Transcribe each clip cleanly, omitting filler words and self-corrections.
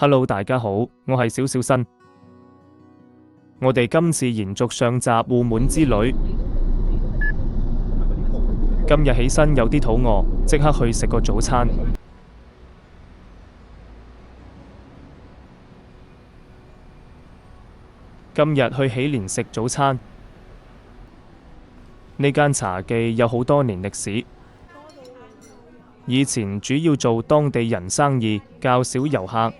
Hello， 大家好，我係小小新。我哋今次延續上集澳門之旅。今日起身有啲肚餓，即刻去食個早餐。今日去喜蓮食早餐。呢間茶記有好多年歷史，以前主要做當地人生意，較少遊客。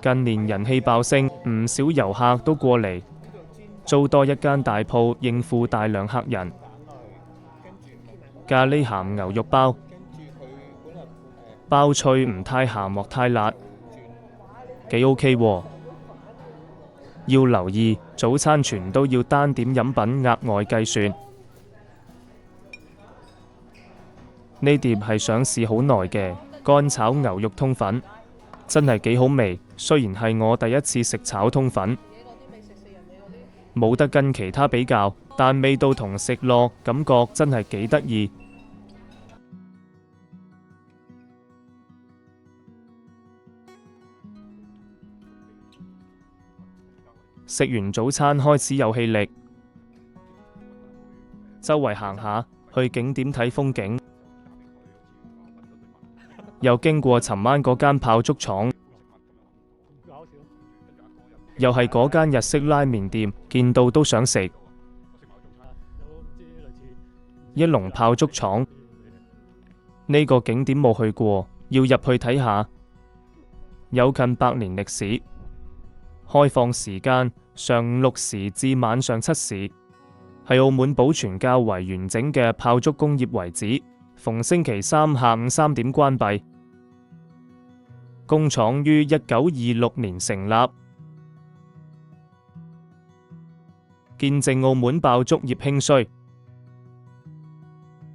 近年人氣爆升，唔少遊客都過嚟，租多一間大鋪應付大量客人。咖喱鹹牛肉包，包脆唔太鹹莫太辣，幾 OK 喎。要留意，早餐全都要單點飲品額外計算。呢碟係上市好耐嘅乾炒牛肉通粉，真係幾好味。雖然係我第一次食炒通粉，冇得跟其他比較，但味道同食落感覺真係幾得意。食完早餐開始有氣力，周圍行下，去景點睇風景，又經過尋晚嗰間炮竹廠，又係嗰間日式拉麵店，見到都想食。一龍炮竹廠呢個景點冇去過，要入去睇下。有近100年歷史，開放時間上午6時至晚上7時，係澳門保存較為完整嘅炮竹工業遺址。逢星期三下午3點關閉。工廠於1926年成立，見證澳門爆竹業興衰。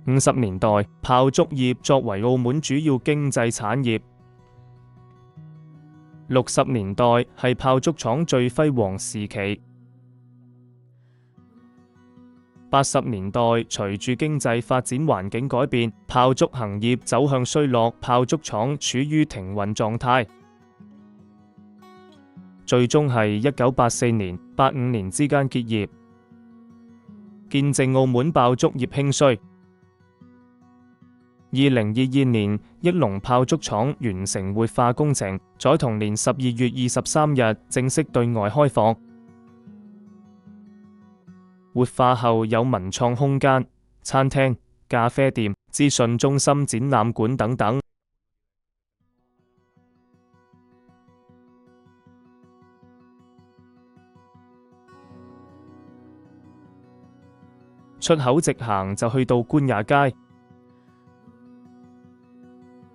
50年代，炮竹業作為澳門主要經濟產業。60年代係炮竹廠最輝煌時期。80年代隨住經濟發展環境改變，炮竹行業走向衰落，炮竹廠處於停運狀態。最終係1984年、85年之間結業，見證澳門爆竹業興衰。2022年，一龍炮竹廠完成活化工程，在同年12月23日正式對外開放。活化後有文創空間、餐廳、咖啡店、資訊中心、展覽館等等。出口直行就去到官也街，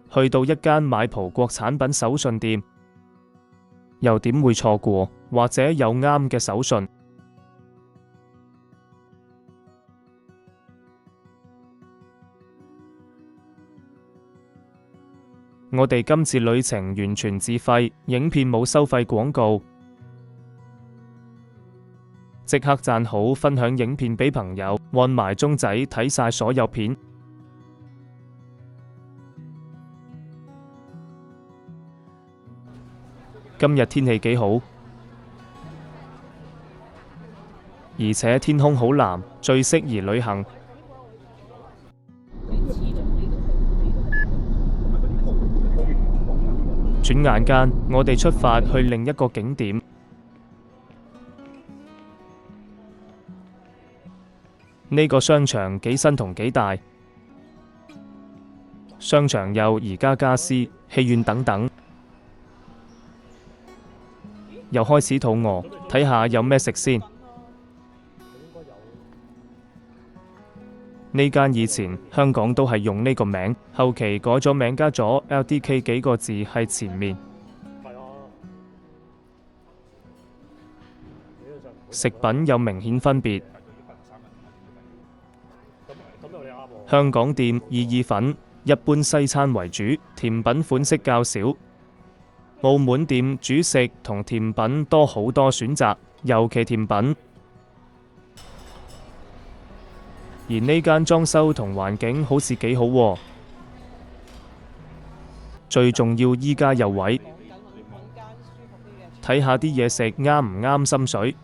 去到一間買葡國產品手信店，又點會錯過？或者有啱嘅手信。我哋今次旅程完全自費，影片冇收費廣告。即刻讚好，分享影片俾朋友，按埋鐘仔睇晒所有片。今日天氣幾好，而且天空好藍，最適宜旅行。轉眼間，我哋出發去另一個景點。呢個商場幾新同幾大，商場有宜家家私、戲院等等。又開始肚餓，睇下有咩食先。呢間以前香港都係用呢個名，後期改咗名，加咗 LDK 幾個字喺前面。食品有明顯分別。香港店以意粉、一般西餐為主，甜品款式較少。澳門店主食同甜品多好多選擇，尤其甜品。而呢間裝修同環境好似幾好喎，最重要依家有位。睇下啲嘢食啱唔啱心水，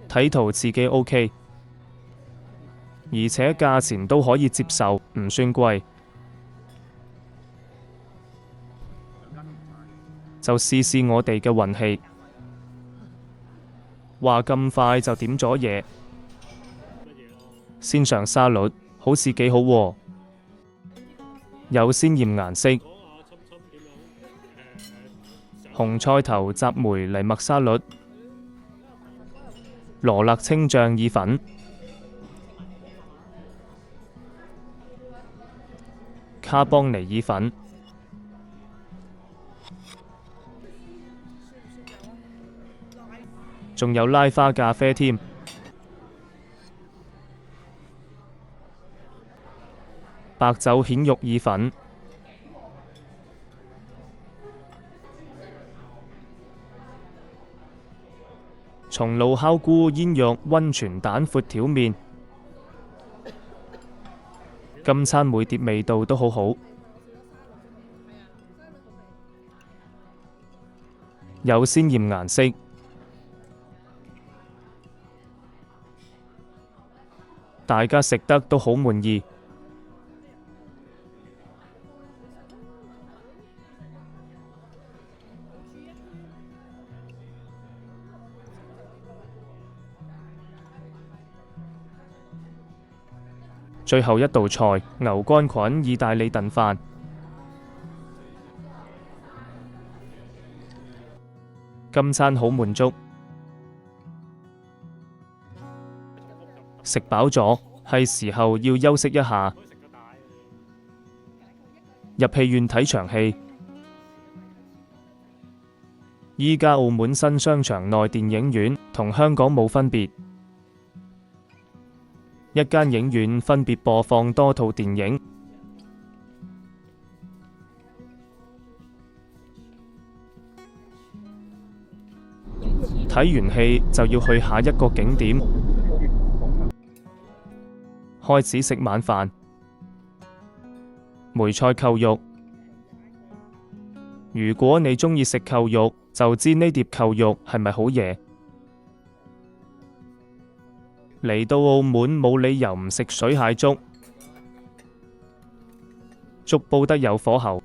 睇圖自己 OK， 而且價錢都可以接受，唔算貴，就試試我哋嘅運氣。話咁快就點咗嘢，先上沙律，好似幾好喎，有鮮豔顏色，紅菜頭雜梅藜麥沙律，羅勒青醬意粉，卡邦尼意粉，仲有拉花咖啡添，白酒蜆肉意粉，松露烤菇煙肉溫泉蛋闊條麵，今餐每碟味道都好好，有鮮豔顏色，大家食得都好滿意。最後一道菜，牛肝菌意大利燉飯，今餐好滿足，食飽咗，係時候要休息一下，入戲院睇場戲。依家澳門新商場內電影院同香港冇分別。一間影院分別播放多套電影，睇完戲就要去下一個景點，開始食晚飯。梅菜扣肉，如果你鍾意食扣肉，就知呢碟扣肉係咪好嘢。嚟到澳門冇理由唔食水蟹粥，粥煲得有火候，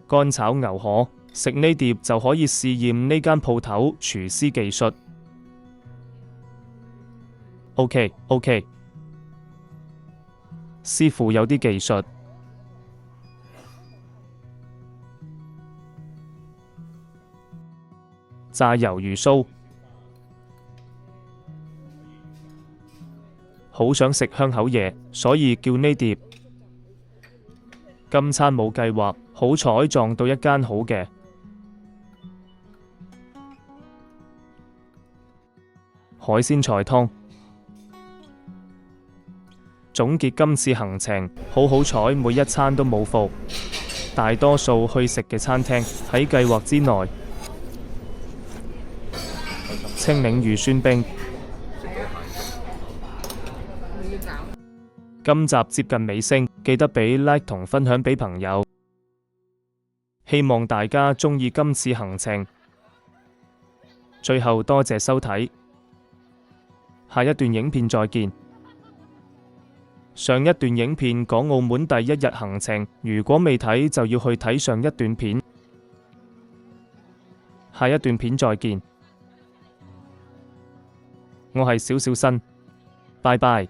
乾炒牛河，食呢碟就可以試驗呢間鋪頭廚師技術。OK， 師傅有啲技術。炸魷魚鬚，好想食香口嘢，所以叫呢碟。今餐冇計劃，好彩撞到一間好嘅。海鮮菜湯。總結今次行程，好彩每一餐都冇伏，大多數去食嘅餐廳喺計劃之內。青檸魚酸冰。今集接近尾聲，記得俾 like 同分享俾朋友。希望大家鍾意今次行程。最後多謝收睇，下一段影片再見。上一段影片講澳門第一日行程，如果未睇就要去睇上一段片。下一段片再見。我係小小新，拜拜。